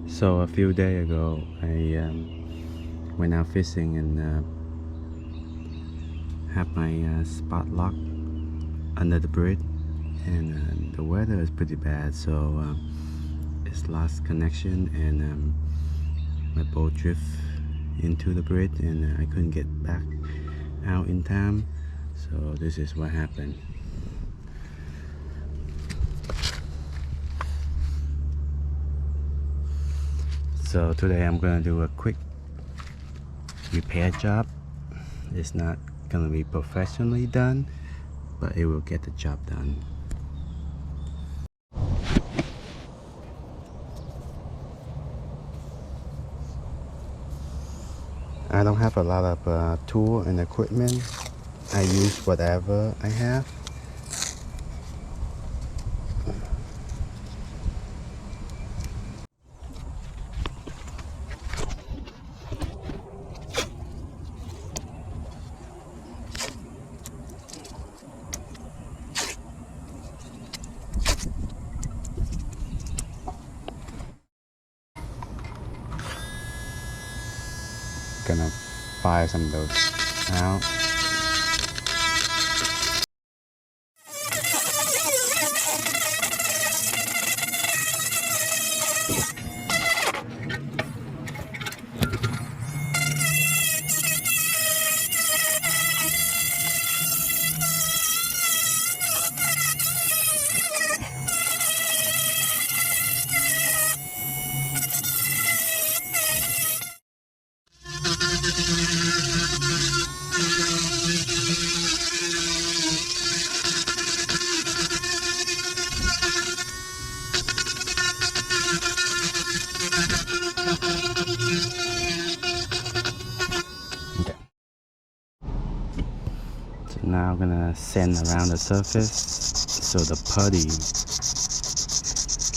So a few days ago, I went out fishing and have my spot lock under the bridge, and the weather is pretty bad, so it's lost connection, and my boat drift into the bridge, and I couldn't get back out in time. So this is what happened. So today I'm gonna do a quick repair job. It's not gonna be professionally done, but it will get the job done. I don't have a lot of tool and equipment. I use whatever I have. Gonna fire some of those out. Okay. So now I'm gonna sand around the surface so the putty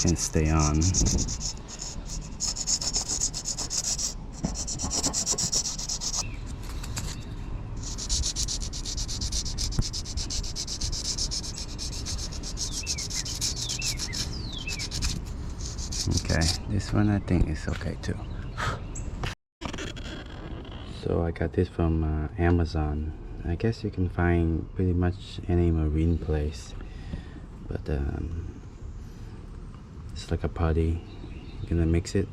can stay on. Okay, this one I think is okay too. So I got this from Amazon. I guess you can find pretty much any marine place, but it's like a putty. You're gonna mix it.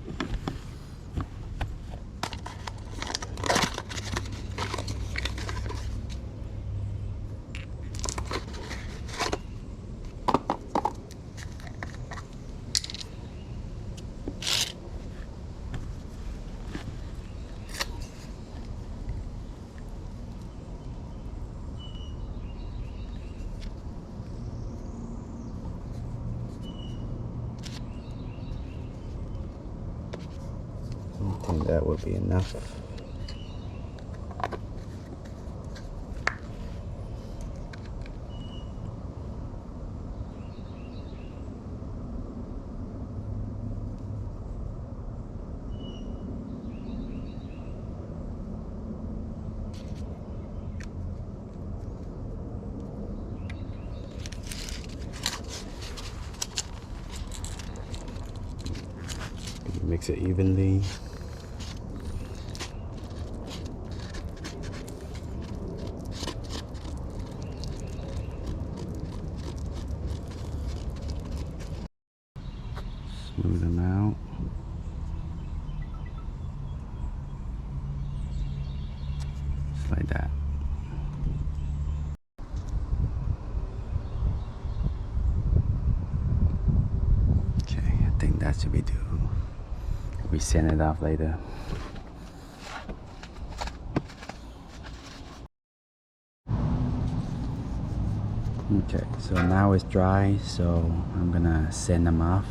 I think that will be enough. Mix it evenly. Smooth them out. Just like that. Okay, I think that should be due. We sand it off later. Okay, so now it's dry, so I'm gonna sand them off,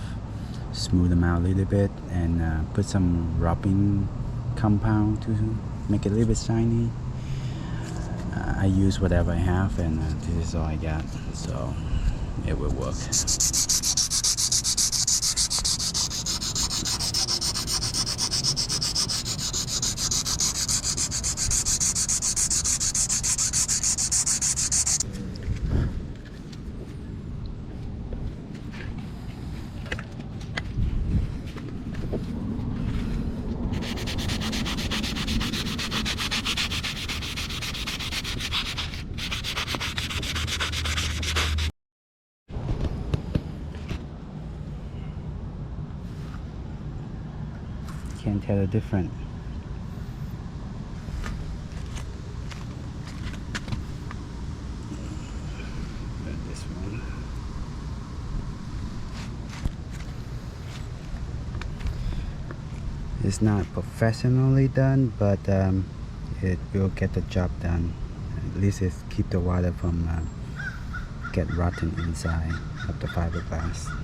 smooth them out a little bit, and put some rubbing compound to make it a little bit shiny. I use whatever I have, and this is all I got, so it will work. can't tell the difference. This one. It's not professionally done, but it will get the job done. At least it keep the water from get rotten inside of the fiberglass.